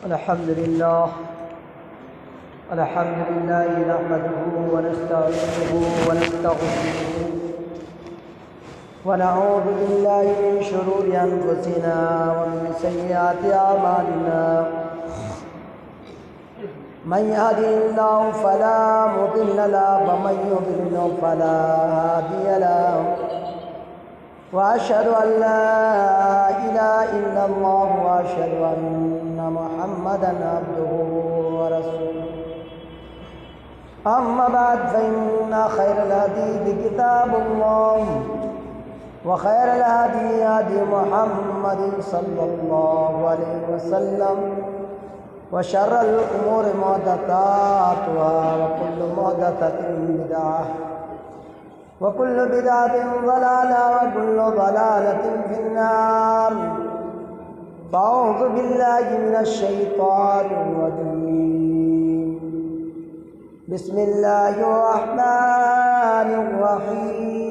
الحمد لله نحمده ونستعينه ونستغفره ونعوذ بالله من شرور أنفسنا ومن سيئات أعمالنا من يهده الله فلا مضل له ومن يضلل فلا هادي له وأشهد أن لا إله إلا الله وأشهد أن محمدا عبده ورسوله أما بعد فإن خير الحديث كتاب الله وخير الهدي هدي محمد صلى الله عليه وسلم وشر الأمور محدثاتها وكل محدثة بدعة وكل بدعة ضلالة وكل ضلالة في النار فأعوذ بالله من الشيطان الرجيم بسم الله الرحمن الرحيم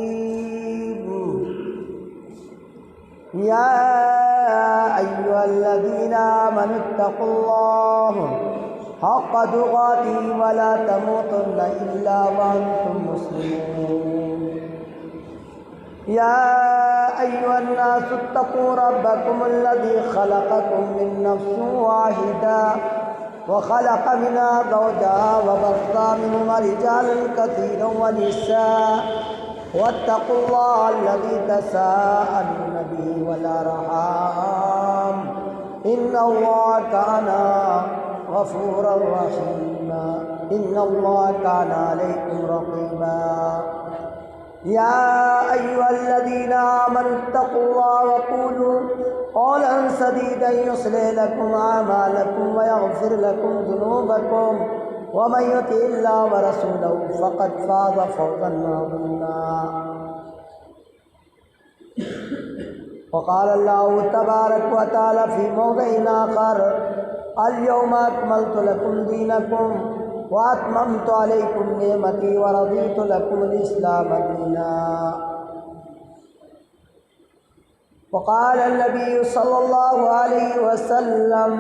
يا أيها الذين آمنوا اتقوا الله حق تقاته ولا تموتن إلا وأنتم مسلمون يا أيها الناس اتقوا ربكم الذي خلقكم من نفس واحدة وخلق منها زوجها وبث منهما رجالا كثيرا ونساء واتقوا الله الذي تساءلون به والأرحام إن الله كان غفورا رحيما إن الله كان عليكم رقيبا يا أيها الذين آمنوا اتقوا الله وقولوا قولا سديدا يصلح لكم أعمالكم ويغفر لكم ذنوبكم ومن يطع الله ورسوله فقد فاز فوزا عظيما وقال الله تبارك وتعالى في موضع آخر اليوم أكملت لكم دينكم وأتممت عليكم نعمتي ورضيت لكم الإسلام دينا وقال النبي صلى الله عليه وسلم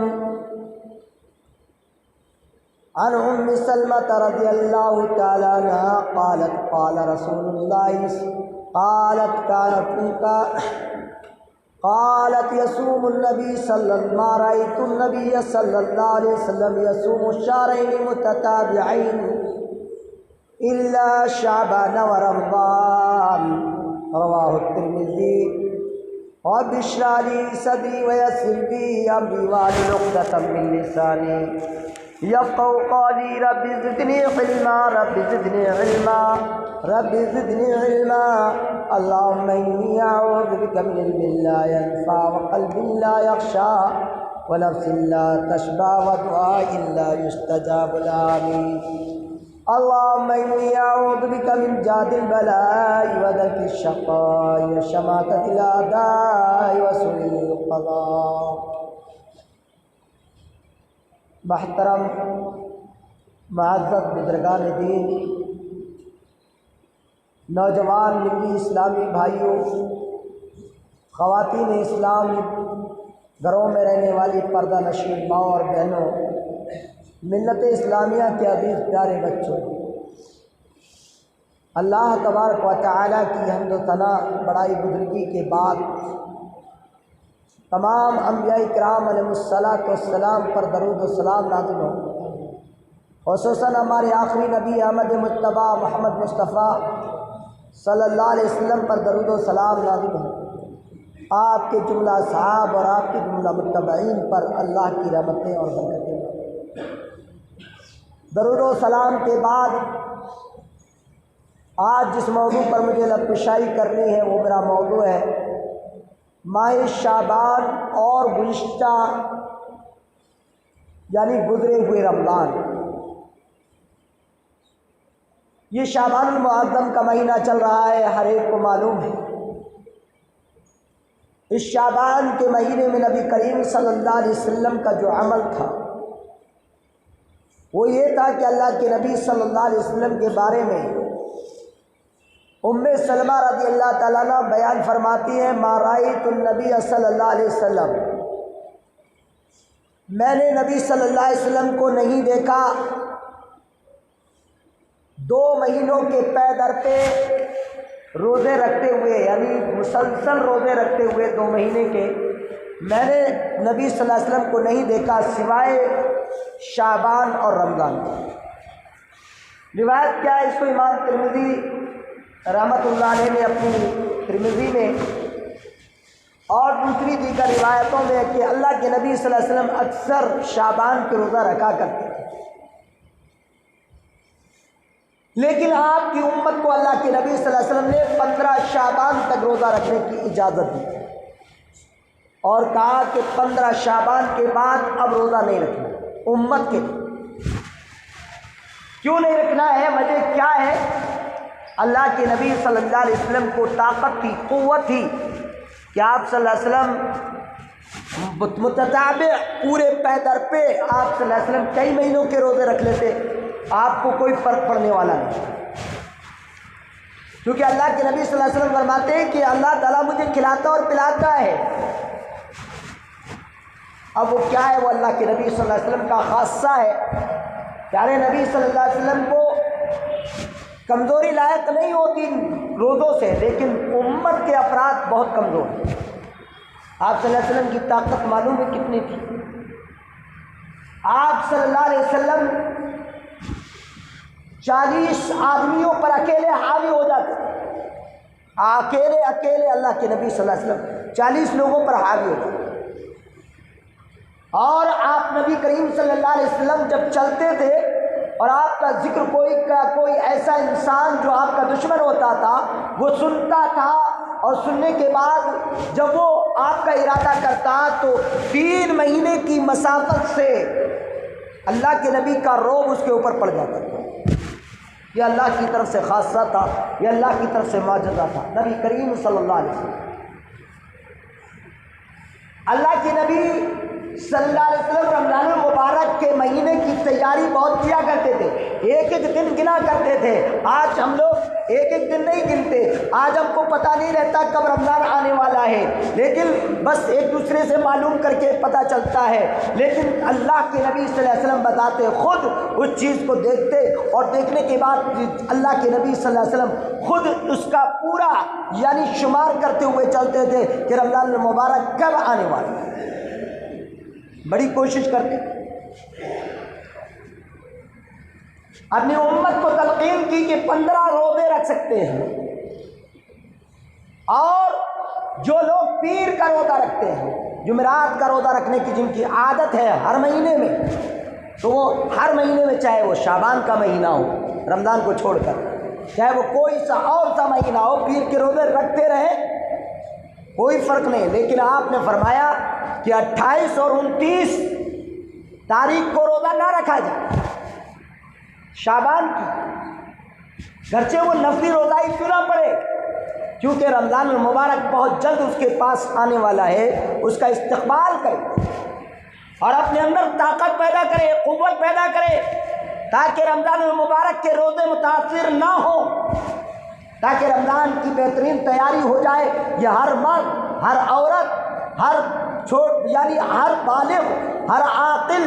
عن أم سلمة رضي الله تعالى عنها قالت قال رسول الله قالت يصوم النبي ما رأيت النبي صلى الله عليه وسلم يصوم الشهرين متتابعين إلا شعبان ورمضان رواه الترمذي رب اشرح لي صدري ويسر لي أمري واحلل عقدة من لساني يفقهوا قولي رب زدني علما رب زدني علما اللهم إني أعوذ بك من علم لا ينفع وقلب لا يخشى ونفس لا تشبع ودعاء لا يستجاب له اللهم إني أعوذ بك من جهد البلاء ودرك الشقاء وشماتة الأعداء وسوء القضاء محترم معزز بزرگان دین، نوجوان ملی اسلامی بھائیوں، خواتین اسلام، گھروں میں رہنے والی پردہ نشین ماں اور بہنوں، ملت اسلامیہ کے عزیز پیارے بچوں، اللہ تبارک و تعالیٰ کی حمد و ثنا بڑائی بزرگی کے بعد تمام انبیاء کرام علیہ الصلاۃ والسلام پر درود و سلام نازل ہو، خصوصاً ہمارے آخری نبی احمد مجتبیٰ محمد مصطفیٰ صلی اللہ علیہ وسلم پر درود و سلام نازل ہو، آپ کے جملہ اصحاب اور آپ کے جملہ متبعین پر اللہ کی رحمتیں اور برکتیں۔ درود و سلام کے بعد آج جس موضوع پر مجھے لفظ کرنی ہے وہ میرا موضوع ہے ماہ شعبان اور گزشتہ یعنی گزرے ہوئے رمضان۔ یہ شعبان المعظم کا مہینہ چل رہا ہے، ہر ایک کو معلوم ہے۔ اس شعبان کے مہینے میں نبی کریم صلی اللہ علیہ وسلم کا جو عمل تھا وہ یہ تھا کہ اللہ کے نبی صلی اللہ علیہ وسلم کے بارے میں ام سلمہ رضی اللہ تعالیٰ عنہ بیان فرماتی ہیں ما رأیت النبی صلی اللہ علیہ وسلم میں نے نبی صلی اللہ علیہ وسلم کو نہیں دیکھا 2 مہینوں کے پے در پہ روزے رکھتے ہوئے، یعنی مسلسل روزے رکھتے ہوئے 2 مہینے کے، میں نے نبی صلی اللہ علیہ وسلم کو نہیں دیکھا سوائے شعبان اور رمضان کی۔ روایت کیا ہے؟ اس کو امام ترمذی رحمۃ اللہ علیہ نے اپنی ترمذی میں اور دوسری دیگر روایتوں میں کہ اللہ کے نبی صلی اللہ علیہ وسلم اکثر شعبان کے روزہ رکھا کرتے تھے، لیکن آپ کی امت کو اللہ کے نبی صلی اللہ علیہ وسلم نے 15 شعبان تک روزہ رکھنے کی اجازت دی اور کہا کہ 15 شعبان کے بعد اب روزہ نہیں رکھنا امت کے۔ کیوں نہیں رکھنا ہے؟ وجہ کیا ہے؟ اللہ کے نبی صلی اللہ علیہ وسلم کو طاقت تھی، قوت تھی کہ آپ صلی اللہ علیہ وسلم متتابع پورے پے در پہ آپ صلی اللہ علیہ وسلم کئی مہینوں کے روزے رکھ لیتے، آپ کو کوئی فرق پڑنے والا نہیں، کیونکہ اللہ کے نبی صلی اللہ علیہ وسلم فرماتے ہیں کہ اللہ تعالیٰ مجھے کھلاتا اور پلاتا ہے۔ اب وہ کیا ہے؟ وہ اللہ کے نبی صلی اللہ علیہ وسلم کا خاصہ ہے۔ پیارے نبی صلی اللہ علیہ وسلم کو کمزوری لائق نہیں ہوتی روزوں سے، لیکن امت کے افراد بہت کمزور ہیں۔ آپ صلی اللہ علیہ وسلم کی طاقت معلوم ہے کتنی تھی؟ آپ صلی اللہ علیہ وسلم 40 آدمیوں پر اکیلے حاوی ہو جاتے تھے، اکیلے اللہ کے نبی صلی اللہ علیہ وسلم 40 لوگوں پر حاوی ہو جاتے تھے۔ اور آپ نبی کریم صلی اللہ علیہ وسلم جب چلتے تھے اور آپ کا ذکر کوئی ایسا انسان جو آپ کا دشمن ہوتا تھا وہ سنتا تھا، اور سننے کے بعد جب وہ آپ کا ارادہ کرتا تو 3 مہینے کی مسافت سے اللہ کے نبی کا روب اس کے اوپر پڑ جاتا تھا۔ یہ اللہ کی طرف سے خاصہ تھا، یہ اللہ کی طرف سے معجزہ تھا۔ نبی کریم صلی اللہ علیہ وسلم، اللہ کے نبی صلی اللہ علیہ وسلم رمضان المبارک کے مہینے کی تیاری بہت کیا کرتے تھے، ایک دن گنا کرتے تھے۔ آج ہم لوگ ایک دن نہیں گنتے، آج ہم کو پتہ نہیں رہتا کب رمضان آنے والا ہے، لیکن بس ایک دوسرے سے معلوم کر کے پتہ چلتا ہے، لیکن اللہ کے نبی صلی اللہ علیہ وسلم بتاتے، خود اس چیز کو دیکھتے اور دیکھنے کے بعد اللہ کے نبی صلی اللہ علیہ وسلم خود اس کا پورا یعنی شمار کرتے ہوئے چلتے تھے کہ رمضان المبارک کب آنے والا ہے۔ بڑی کوشش کرتے، اپنی امت کو تلقین کی کہ 15 روزے رکھ سکتے ہیں، اور جو لوگ پیر کا روزہ رکھتے ہیں، جمعرات کا روزہ رکھنے کی جن کی عادت ہے ہر مہینے میں، تو وہ ہر مہینے میں، چاہے وہ شعبان کا مہینہ ہو رمضان کو چھوڑ کر، چاہے وہ کوئی سا اور سا مہینہ ہو، پیر کے روزے رکھتے رہیں، کوئی فرق نہیں۔ لیکن آپ نے فرمایا کہ 28 اور 29 تاریخ کو روزہ نہ رکھا جائے شعبان کی، گرچہ وہ نفلی روزہ ہی کیوں نہ پڑے، کیونکہ رمضان المبارک بہت جلد اس کے پاس آنے والا ہے۔ اس کا استقبال کرے اور اپنے اندر طاقت پیدا کرے، قوت پیدا کرے، تاکہ رمضان المبارک کے روزے متاثر نہ ہوں، تاکہ رمضان کی بہترین تیاری ہو جائے۔ یہ ہر مرد، ہر عورت، ہر یعنی ہر بالغ، ہر عاقل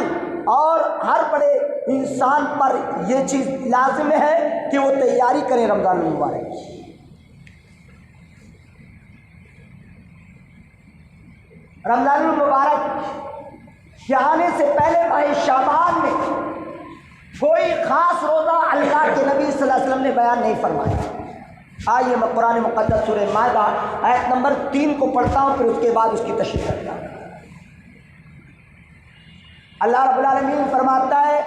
اور ہر بڑے انسان پر یہ چیز لازم ہے کہ وہ تیاری کریں رمضان المبارک۔ رمضان المبارک کے آنے سے پہلے ماہ شعبان میں کوئی خاص روزہ اللہ کے نبی صلی اللہ علیہ وسلم نے بیان نہیں فرمایا۔ آئیے میں قرآن مقدس سورہ مائدہ آیت نمبر 3 کو پڑھتا ہوں، پھر اس کے بعد اس کی تشریح کرتا ہوں۔ اللہ رب العالمین فرماتا ہے،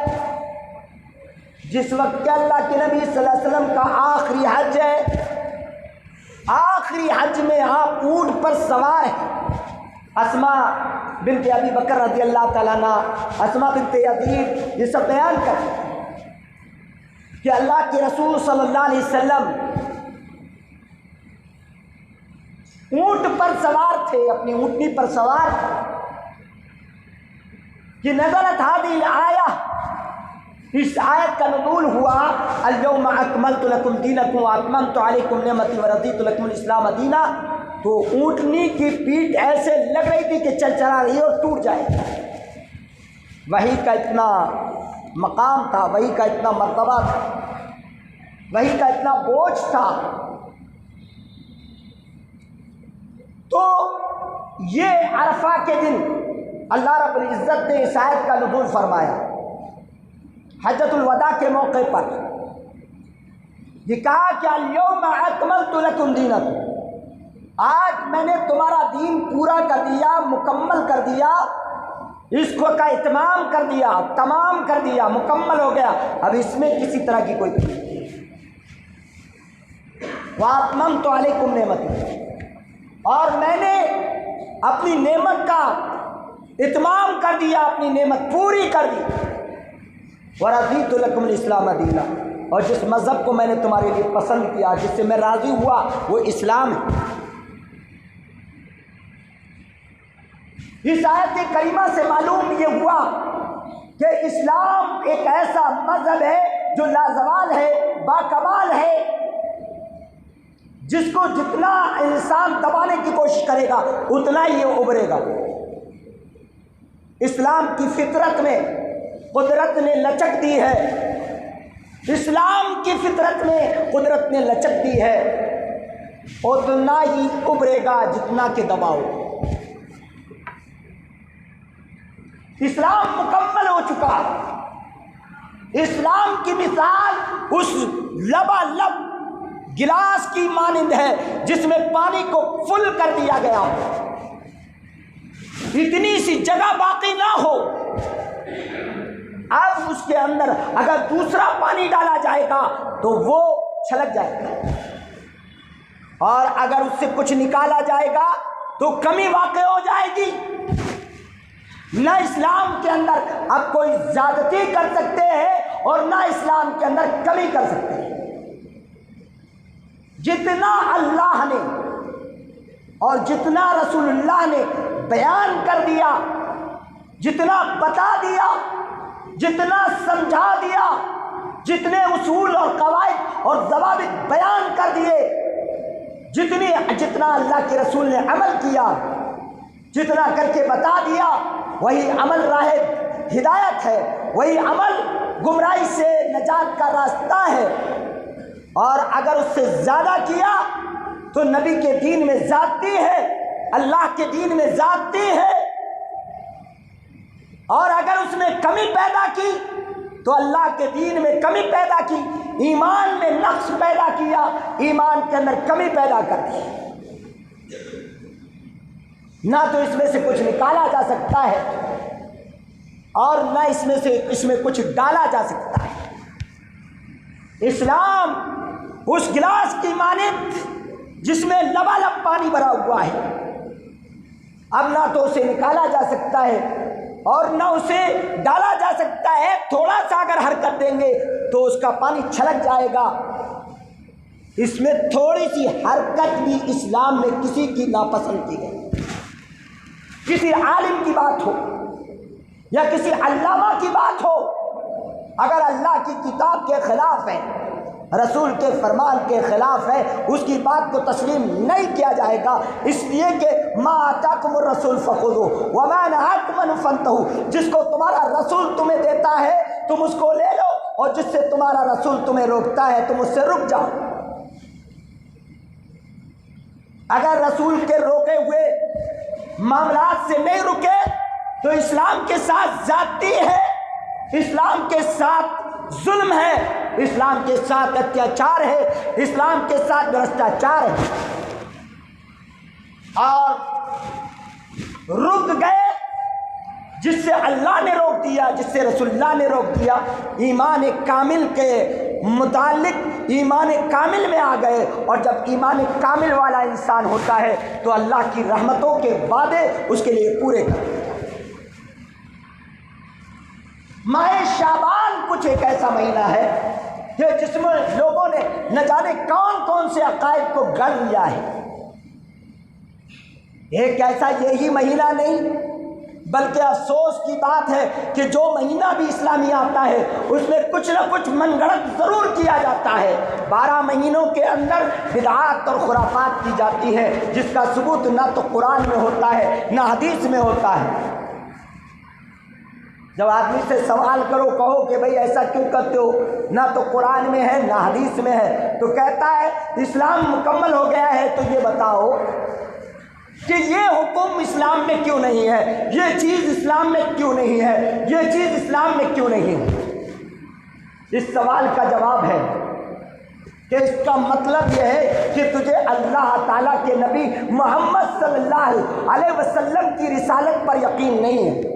جس وقت کہ اللہ کے نبی صلی اللہ علیہ وسلم کا آخری حج ہے، آخری حج میں آپ اونٹ پر سوار ہیں۔ اسماء بنت ابی بکر رضی اللہ تعالیٰ عنہ، اسماء بنت یزید یہ سب بیان کرتے ہیں کہ اللہ کے رسول صلی اللہ علیہ وسلم اونٹ پر سوار تھے، اپنی اونٹنی پر سوار تھے کہ نزلت هذه الآیہ، اس آیت کا نزول ہوا، الیوم اکملت لکم دینکم واتممت علیکم نعمتی ورضیت لکم الاسلام دینا۔ تو اونٹنی کی پیٹھ ایسے لگ رہی تھی کہ چل چلا رہی اور ٹوٹ جائے، وحی کا اتنا مقام تھا، وحی کا اتنا مرتبہ تھا، وحی کا اتنا بوجھ تھا، تو یہ عرفہ کے دن اللہ رب العزت نے اس آیت کا نزول فرمایا حجۃ الوداع کے موقع پر۔ یہ کہا کہ الیوم اکملت لکم دینکم، آج میں نے تمہارا دین پورا کر دیا، مکمل کر دیا، اس کو کا اتمام کر دیا، تمام کر دیا، مکمل ہو گیا، اب اس میں کسی طرح کی کوئی کمی نہیں۔ وَأَتْمَمْتُ عَلَيْكُمْ نِعْمَتِي، اور میں نے اپنی نعمت کا اتمام کر دیا، اپنی نعمت پوری کر دی۔ وَرَضِيتُ لَكُمُ الْإِسْلَامَ دِينًا، اور جس مذہب کو میں نے تمہارے لیے پسند کیا، جس سے میں راضی ہوا، وہ اسلام ہے۔ اس آیت کریمہ سے معلوم یہ ہوا کہ اسلام ایک ایسا مذہب ہے جو لازوال ہے، باکمال ہے، جس کو جتنا انسان دبانے کی کوشش کرے گا اتنا ہی یہ ابھرے گا۔ اسلام کی فطرت میں قدرت نے لچک دی ہے، اسلام کی فطرت میں قدرت نے لچک دی ہے، اتنا ہی ابھرے گا جتنا کہ دباؤ۔ اسلام مکمل ہو چکا، اسلام کی مثال اس لبالب گلاس کی مانند ہے جس میں پانی کو فل کر دیا گیا، اتنی سی جگہ باقی نہ ہو، اب اس کے اندر اگر دوسرا پانی ڈالا جائے گا تو وہ چھلک جائے گا، اور اگر اس سے کچھ نکالا جائے گا تو کمی واقع ہو جائے گی۔ نہ اسلام کے اندر اب کوئی زیادتی کر سکتے ہیں اور نہ اسلام کے اندر کمی کر سکتے ہیں۔ جتنا اللہ نے اور جتنا رسول اللہ نے بیان کر دیا، جتنا بتا دیا، جتنا سمجھا دیا، جتنے اصول اور قواعد اور ضوابط بیان کر دیے، جتنا اللہ کے رسول نے عمل کیا، جتنا کر کے بتا دیا، وہی عمل راہ ہدایت ہے، وہی عمل گمراہی سے نجات کا راستہ ہے، اور اگر اس سے زیادہ کیا تو نبی کے دین میں زیادتی ہے، اللہ کے دین میں زیادتی ہے، اور اگر اس میں کمی پیدا کی تو اللہ کے دین میں کمی پیدا کی، ایمان میں نقص پیدا کیا، ایمان کے اندر کمی پیدا کر دی، نہ تو اس میں سے کچھ نکالا جا سکتا ہے اور نہ اس میں کچھ ڈالا جا سکتا ہے۔ اسلام اس گلاس کی مانند جس میں لبالب پانی بھرا ہوا ہے، اب نہ تو اسے نکالا جا سکتا ہے اور نہ اسے ڈالا جا سکتا ہے، تھوڑا سا اگر حرکت دیں گے تو اس کا پانی چھلک جائے گا۔ اس میں تھوڑی سی حرکت بھی اسلام میں کسی کی ناپسند کی گئی، کسی عالم کی بات ہو یا کسی علامہ کی بات ہو، اگر اللہ کی کتاب کے خلاف ہے، رسول کے فرمان کے خلاف ہے، اس کی بات کو تسلیم نہیں کیا جائے گا، اس لیے کہ ما آتاکم الرسول فخذوہ وما نہاکم عنہ فانتہوا، جس کو تمہارا رسول تمہیں دیتا ہے تم اس کو لے لو، اور جس سے تمہارا رسول تمہیں روکتا ہے تم اس سے رک جاؤ۔ اگر رسول کے روکے ہوئے معاملات سے نہیں رکے تو اسلام کے ساتھ زیادتی ہے، اسلام کے ساتھ ظلم ہے، اسلام کے ساتھ اتیاچار ہے، اسلام کے ساتھ بھرشٹاچار ہے، اور رک گئے جس سے اللہ نے روک دیا، جس سے رسول اللہ نے روک دیا، ایمان کامل کے متعلق ایمان کامل میں آ گئے، اور جب ایمان کامل والا انسان ہوتا ہے تو اللہ کی رحمتوں کے وعدے اس کے لیے پورے کرتے ہیں۔ ماہ شعبان کچھ ایک ایسا مہینہ ہے کہ جس میں لوگوں نے نہ جانے کون کون سے عقائد کو گڑھ لیا ہے۔ ایک ایسا یہی مہینہ نہیں بلکہ افسوس کی بات ہے کہ جو مہینہ بھی اسلامی آتا ہے اس میں کچھ نہ کچھ من گھڑت ضرور کیا جاتا ہے۔ 12 مہینوں کے اندر بدعات اور خرافات کی جاتی ہے جس کا ثبوت نہ تو قرآن میں ہوتا ہے نہ حدیث میں ہوتا ہے۔ جب آدمی سے سوال کرو کہو کہ بھئی ایسا کیوں کرتے ہو، نہ تو قرآن میں ہے نہ حدیث میں ہے، تو کہتا ہے اسلام مکمل ہو گیا ہے، تو یہ بتاؤ کہ یہ حکم اسلام میں کیوں نہیں ہے، یہ چیز اسلام میں کیوں نہیں ہے، یہ چیز اسلام میں کیوں نہیں ہے۔ اس سوال کا جواب ہے کہ اس کا مطلب یہ ہے کہ تجھے اللہ تعالیٰ کے نبی محمد صلی اللہ علیہ وسلم کی رسالت پر یقین نہیں ہے۔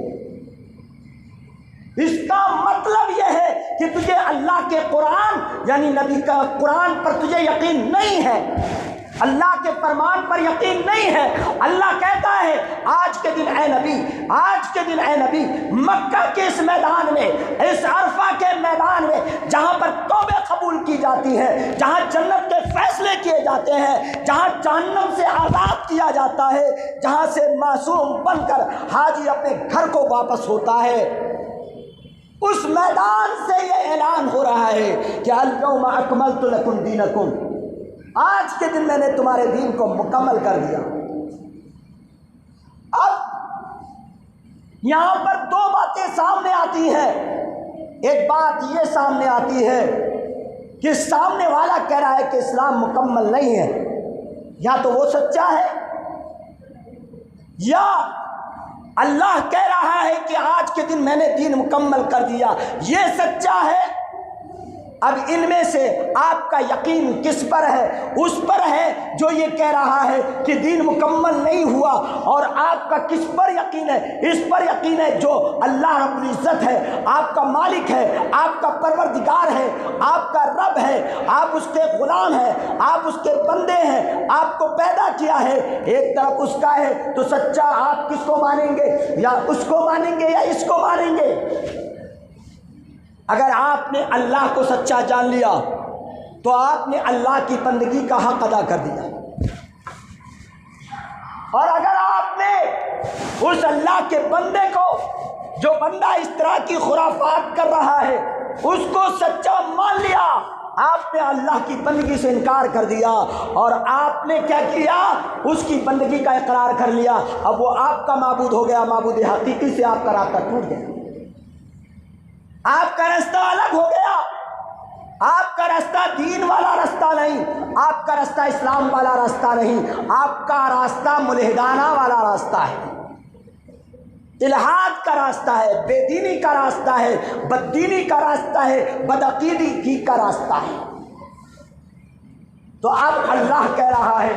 اس کا مطلب یہ ہے کہ تجھے اللہ کے قرآن یعنی نبی کا قرآن پر تجھے یقین نہیں ہے، اللہ کے فرمان پر یقین نہیں ہے۔ اللہ کہتا ہے آج کے دن اے نبی، آج کے دن اے نبی، مکہ کے اس میدان میں، اس عرفہ کے میدان میں جہاں پر توبے قبول کی جاتی ہیں، جہاں جنت کے فیصلے کیے جاتے ہیں، جہاں جہنم سے آزاد کیا جاتا ہے، جہاں سے معصوم بن کر حاجی اپنے گھر کو واپس ہوتا ہے، اس میدان سے یہ اعلان ہو رہا ہے کہ الیوم اکملت لکم دینکم، آج کے دن میں نے تمہارے دین کو مکمل کر دیا۔ اب یہاں پر دو باتیں سامنے آتی ہیں۔ ایک بات یہ سامنے آتی ہے کہ سامنے والا کہہ رہا ہے کہ اسلام مکمل نہیں ہے، یا تو وہ سچا ہے یا اللہ کہہ رہا ہے کہ آج کے دن میں نے دین مکمل کر دیا، یہ سچا ہے۔ اب ان میں سے آپ کا یقین کس پر ہے؟ اس پر ہے جو یہ کہہ رہا ہے کہ دین مکمل نہیں ہوا، اور آپ کا کس پر یقین ہے؟ اس پر یقین ہے جو اللہ رب العزت ہے، آپ کا مالک ہے، آپ کا پروردگار ہے، آپ کا رب ہے، آپ اس کے غلام ہیں، آپ اس کے بندے ہیں، آپ کو پیدا کیا ہے، ایک طرف اس کا ہے تو سچا آپ کس کو مانیں گے؟ یا اس کو مانیں گے یا اس کو مانیں گے؟ اگر آپ نے اللہ کو سچا جان لیا تو آپ نے اللہ کی بندگی کا حق ادا کر دیا، اور اگر آپ نے اس اللہ کے بندے کو، جو بندہ اس طرح کی خرافات کر رہا ہے، اس کو سچا مان لیا، آپ نے اللہ کی بندگی سے انکار کر دیا، اور آپ نے کیا کیا؟ اس کی بندگی کا اقرار کر لیا، اب وہ آپ کا معبود ہو گیا، معبود حقیقی سے آپ کا رابطہ ٹوٹ گیا، آپ کا راستہ الگ ہو گیا، آپ کا راستہ دین والا راستہ نہیں، آپ کا راستہ اسلام والا راستہ نہیں، آپ کا راستہ ملحدانہ والا راستہ ہے، الحاد کا راستہ ہے، بے دینی کا راستہ ہے، بددینی کا راستہ ہے، بدعقیدگی کا راستہ ہے۔ تو اب اللہ کہہ رہا ہے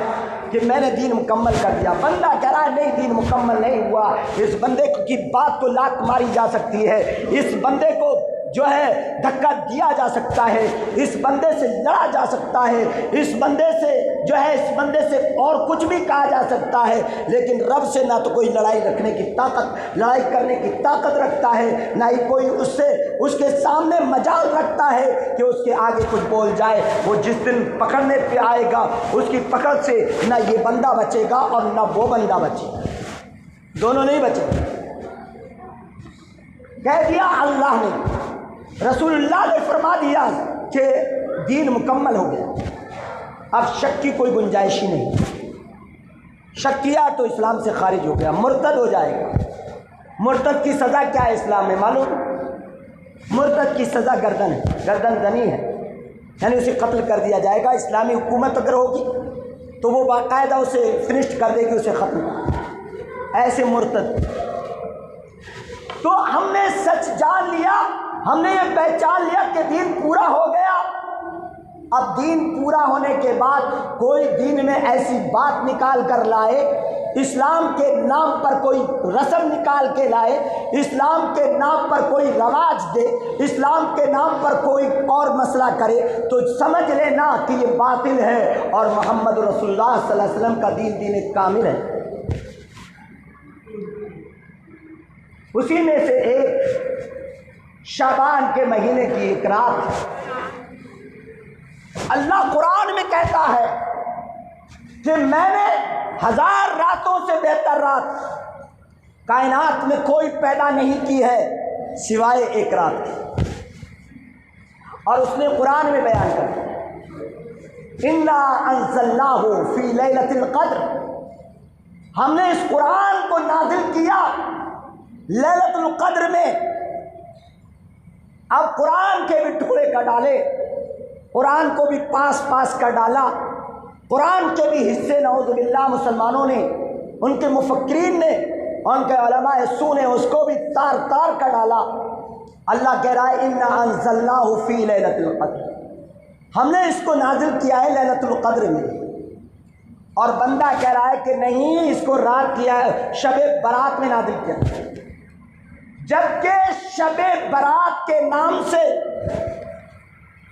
کہ میں نے دین مکمل کر دیا، بندہ کہہ رہا ہے نہیں دین مکمل نہیں ہوا۔ اس بندے کی بات کو لات ماری جا سکتی ہے، اس بندے کو جو ہے دھکا دیا جا سکتا ہے، اس بندے سے لڑا جا سکتا ہے، اس بندے سے جو ہے اس بندے سے اور کچھ بھی کہا جا سکتا ہے، لیکن رب سے نہ تو کوئی لڑائی رکھنے کی طاقت، لڑائی کرنے کی طاقت رکھتا ہے، نہ ہی کوئی اس سے اس کے سامنے مجال رکھتا ہے کہ اس کے آگے کچھ بول جائے۔ وہ جس دن پکڑنے پہ آئے گا اس کی پکڑ سے نہ یہ بندہ بچے گا اور نہ وہ بندہ بچے گا، دونوں نہیں بچے گا۔ کہہ دیا اللہ نے، رسول اللہ نے فرما دیا کہ دین مکمل ہو گیا، اب شک کی کوئی گنجائش ہی نہیں۔ شک کیا تو اسلام سے خارج ہو گیا، مرتد ہو جائے گا۔ مرتد کی سزا کیا ہے اسلام میں معلوم؟ مرتد کی سزا گردن ہے، گردن زنی ہے، یعنی اسے قتل کر دیا جائے گا۔ اسلامی حکومت اگر ہوگی تو وہ باقاعدہ اسے فنشڈ کر دے گی، اسے ختم۔ ایسے مرتد تو ہم نے سچ جان لیا، ہم نے یہ پہچان لیا کہ دین پورا ہو گیا۔ اب دین پورا ہونے کے بعد کوئی دین میں ایسی بات نکال کر لائے، اسلام کے نام پر کوئی رسم نکال کے لائے، اسلام کے نام پر کوئی رواج دے، اسلام کے نام پر کوئی اور مسئلہ کرے، تو سمجھ لینا کہ یہ باطل ہے، اور محمد رسول اللہ صلی اللہ علیہ وسلم کا دین دین کامل ہے۔ اسی میں سے ایک شعبان کے مہینے کی ایک رات، اللہ قرآن میں کہتا ہے کہ میں نے 1000 راتوں سے بہتر رات کائنات میں کوئی پیدا نہیں کی ہے سوائے ایک رات کی، اور اس نے قرآن میں بیان کر اِنَّا أَنزَلْنَاهُ فِي لَيْلَةِ الْقَدْرِ، ہم نے اس قرآن کو نازل کیا لیلۃ القدر میں، اب قرآن کے بھی ٹکڑے کر ڈالے، قرآن کو بھی پاس پاس کر ڈالا، قرآن کے بھی حصے نعوذ باللہ مسلمانوں نے، ان کے مفکرین نے، ان کے علماء سو نے اس کو بھی تار تار کر ڈالا۔ اللہ کہہ رہا ہے انا انزلناہ فی لیلۃ القدر، ہم نے اس کو نازل کیا ہے لیلۃ القدر میں، اور بندہ کہہ رہا ہے کہ نہیں اس کو رات کیا ہے، شب برات میں نازل کیا، جبکہ شب برات کے نام سے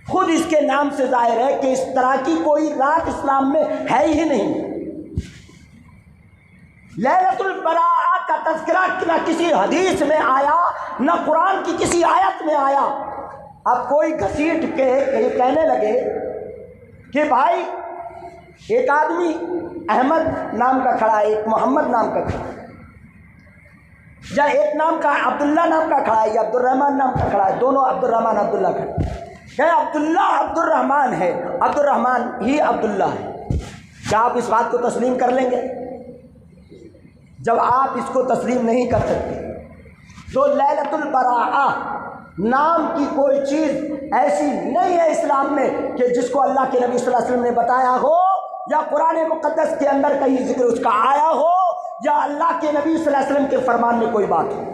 خود اس کے نام سے ظاہر ہے کہ اس طرح کی کوئی رات اسلام میں ہے ہی نہیں۔ لیلۃ البراء کا تذکرہ نہ کسی حدیث میں آیا، نہ قرآن کی کسی آیت میں آیا۔ اب کوئی گھسیٹ کے یہ کہنے لگے کہ بھائی ایک آدمی احمد نام کا کھڑا ہے، ایک محمد نام کا کھڑا ہے، یا ایک نام کا عبداللہ نام کا کھڑا ہے، یا عبد الرحمن نام کا کھڑا ہے، دونوں عبد الرحمن عبداللہ کھڑا ہے، کہ عبداللہ عبد الرحمن ہے، عبد الرحمن ہی عبداللہ ہے۔ کیا آپ اس بات کو تسلیم کر لیں گے؟ جب آپ اس کو تسلیم نہیں کر سکتے تو لیلۃ البراء نام کی کوئی چیز ایسی نہیں ہے اسلام میں کہ جس کو اللہ کے نبی صلی اللہ علیہ وسلم نے بتایا ہو، یا قرآن مقدس کے اندر کہیں ذکر اس کا آیا ہو، یا اللہ کے نبی صلی اللہ علیہ وسلم کے فرمان میں کوئی بات ہو۔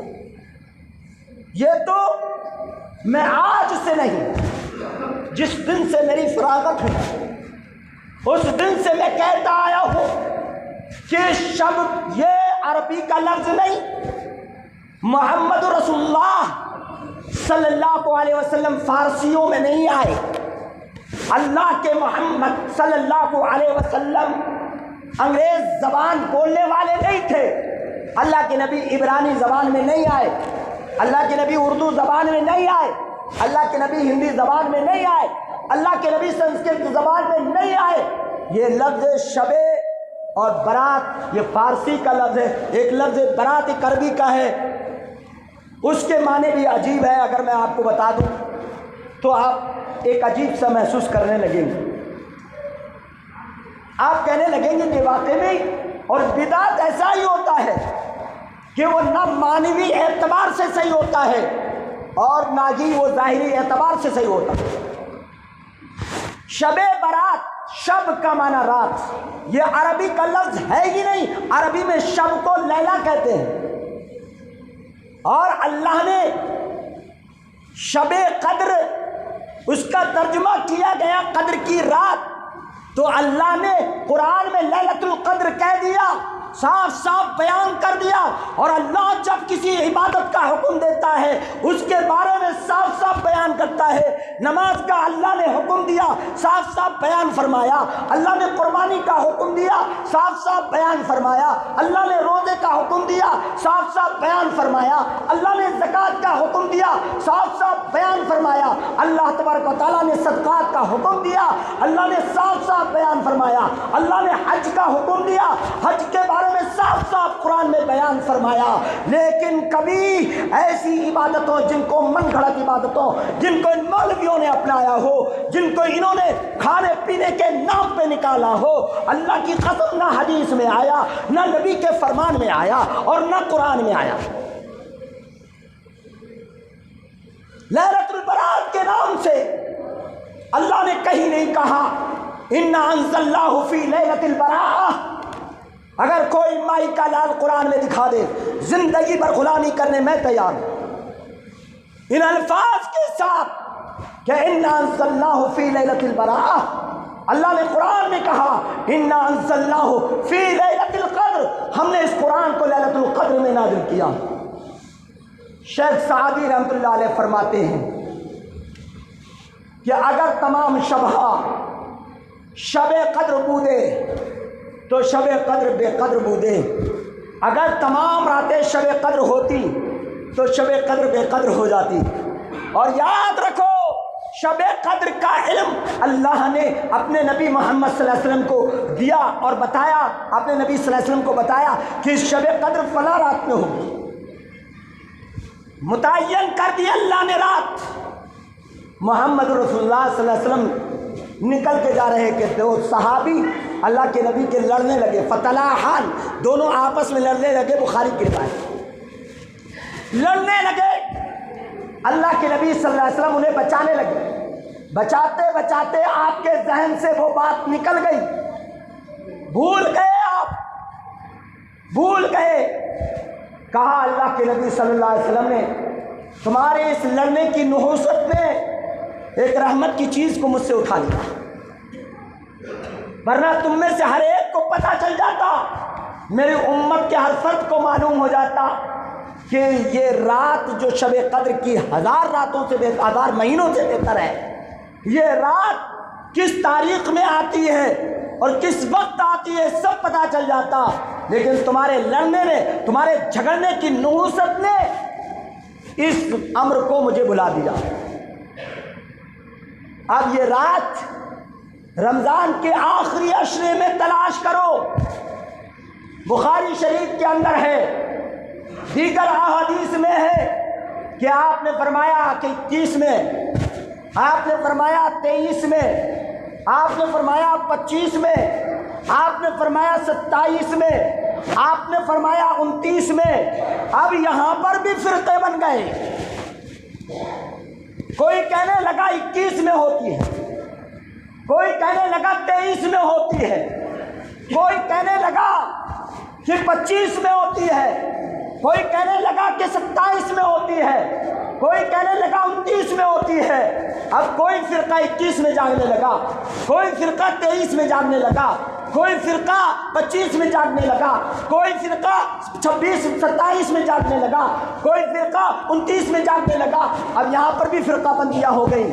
یہ تو میں آج سے نہیں، جس دن سے میری فراغت ہوئی اس دن سے میں کہتا آیا ہوں کہ شب یہ عربی کا لفظ نہیں، محمد رسول اللہ صلی اللہ علیہ وسلم فارسیوں میں نہیں آئے، اللہ کے محمد صلی اللہ علیہ وسلم انگریز زبان بولنے والے نہیں تھے، اللہ کے نبی عبرانی زبان میں نہیں آئے، اللہ کے نبی اردو زبان میں نہیں آئے، اللہ کے نبی ہندی زبان میں نہیں آئے، اللہ کے نبی سنسکرت زبان میں نہیں آئے۔ یہ لفظ شب اور برات یہ فارسی کا لفظ ہے، ایک لفظ برات ایک عربی کا ہے، اس کے معنی بھی عجیب ہے۔ اگر میں آپ کو بتا دوں تو آپ ایک عجیب سا محسوس کرنے لگیں گے، آپ کہنے لگیں گے کہ واقعی میں اور بدعت ایسا ہی ہوتا ہے کہ وہ نہ معنوی اعتبار سے صحیح ہوتا ہے اور نہ ہی وہ ظاہری اعتبار سے صحیح ہوتا ہے۔ شب برات، شب کا معنی رات، یہ عربی کا لفظ ہے ہی نہیں، عربی میں شب کو لیلا کہتے ہیں، اور اللہ نے شب قدر اس کا ترجمہ کیا گیا قدر کی رات، تو اللہ نے قرآن میں لیلۃ القدر کہہ دیا، صاف صاف بیان کر دیا۔ اور اللہ جب کسی عبادت کا حکم دیتا ہے اس کے بارے میں صاف صاف بیان کرتا ہے۔ نماز کا اللہ نے حکم دیا، صاف صاف بیان فرمایا۔ اللہ نے قربانی کا حکم دیا، صاف صاف بیان فرمایا۔ اللہ نے روزے کا حکم دیا، صاف صاف بیان فرمایا۔ اللہ نے زکوٰۃ کا حکم دیا، صاف صاف بیان فرمایا۔ اللہ تبارک و تعالیٰ نے صدقات کا حکم دیا، اللہ نے صاف صاف بیان فرمایا۔ اللہ نے حج کا حکم دیا، حج کے بارے میں صاف صاف قرآن میں بیان فرمایا۔ لیکن کبھی ایسی عبادتوں جن کو من گھڑت عبادتوں، جن کو ان مولویوں نے اپنایا ہو، جن کو انہوں نے کھانے پینے کے نام پہ نکالا ہو، اللہ کی قسم نہ حدیث میں آیا، نہ نبی کے فرمان میں آیا اور نہ قرآن میں آیا۔ لیلۃ البرات کے نام سے اللہ نے کہیں نہیں کہا انا انزلناہ فی لیلۃ البراء۔ اگر کوئی مائی کا لال قرآن میں دکھا دے، زندگی بھر غلامی کرنے میں تیار ہوں، ان الفاظ کے ساتھ کہ انا انزلناہ فی لیلۃ البراء۔ اللہ نے قرآن میں کہا انا انزلناہ فی لیلۃ القدر، ہم نے اس قرآن کو لیلۃ القدر میں نازل کیا۔ شیخ سعدی رحمۃ اللہ علیہ فرماتے ہیں کہ اگر تمام شبہ شب قدر بودے تو شب قدر بے قدر بودے، اگر تمام راتیں شب قدر ہوتی تو شب قدر بے قدر ہو جاتی۔ اور یاد رکھو شب قدر کا علم اللہ نے اپنے نبی محمد صلی اللہ علیہ وسلم کو دیا اور بتایا، اپنے نبی صلی اللہ علیہ وسلم کو بتایا کہ شب قدر فلاں رات میں ہوگی، متعین کر دی اللہ نے رات۔ محمد رسول اللہ صلی اللہ علیہ وسلم نکل کے جا رہے کہ دو صحابی اللہ کے نبی کے لڑنے لگے، فتلاحان، دونوں آپس میں لڑنے لگے، بخاری کی روایت، لڑنے لگے اللہ کے نبی صلی اللہ علیہ وسلم انہیں بچانے لگے، بچاتے بچاتے آپ کے ذہن سے وہ بات نکل گئی، بھول گئے، آپ بھول گئے۔ کہا اللہ کے نبی صلی اللہ علیہ وسلم نے تمہارے اس لڑنے کی نحوست نے ایک رحمت کی چیز کو مجھ سے اٹھا لیا، ورنہ تم میں سے ہر ایک کو پتہ چل جاتا، میری امت کے ہر فرد کو معلوم ہو جاتا کہ یہ رات جو شب قدر کی 1000 راتوں سے 1000 مہینوں سے بہتر ہے، یہ رات کس تاریخ میں آتی ہے اور کس وقت آتی ہے سب پتہ چل جاتا، لیکن تمہارے لڑنے نے، تمہارے جھگڑنے کی نحوست نے اس امر کو مجھے بلا دیا۔ اب یہ رات رمضان کے آخری عشرے میں تلاش کرو، بخاری شریف کے اندر ہے، دیگر احادیث میں ہے کہ آپ نے فرمایا کہ 21 میں، آپ نے فرمایا 23 میں، آپ نے فرمایا 25 میں، آپ نے فرمایا 27 میں، آپ نے فرمایا 29 میں۔ اب یہاں پر بھی فرقے بن گئے، کوئی کہنے لگا 21 میں ہوتی ہے، کوئی کہنے لگا 23 میں ہوتی ہے، کوئی کہنے لگا کہ 25 میں ہوتی ہے، کوئی کہنے لگا کہ 27 میں ہوتی ہے، کوئی کہنے لگا 29 میں ہوتی ہے۔ اب کوئی فرقہ 21 میں جاگنے لگا، کوئی فرقہ 23 میں جاگنے لگا، کوئی فرقہ 25 میں جاگنے لگا، کوئی فرقہ 26 27 میں جاگنے لگا، کوئی فرقہ 29 میں جاگنے لگا۔ اب یہاں پر بھی فرقہ بندیاں ہو گئی۔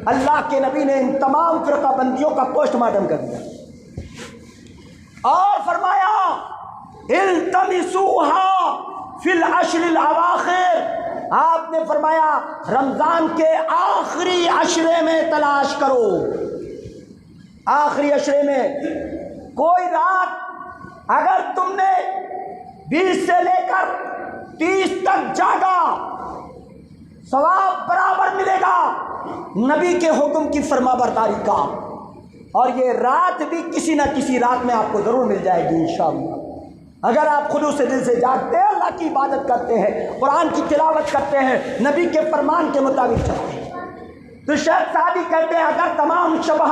اللہ کے نبی نے ان تمام فرقہ بندیوں کا پوسٹ مارٹم کر دیا اور فرمایا التمسوها فی العشر الاواخر، آپ نے فرمایا رمضان کے آخری عشرے میں تلاش کرو، آخری عشرے میں۔ کوئی رات اگر تم نے 20 سے لے کر 30 تک جاگا، ثواب برابر ملے گا نبی کے حکم کی فرما برداری کا، اور یہ رات بھی کسی نہ کسی رات میں آپ کو ضرور مل جائے گی انشاءاللہ، اگر آپ خلوص دل سے جاگتے ہیں، اللہ کی عبادت کرتے ہیں، قرآن کی تلاوت کرتے ہیں، نبی کے فرمان کے مطابق چلتے ہیں۔ تو شیخ صاحبی کہتے ہیں اگر تمام شبہ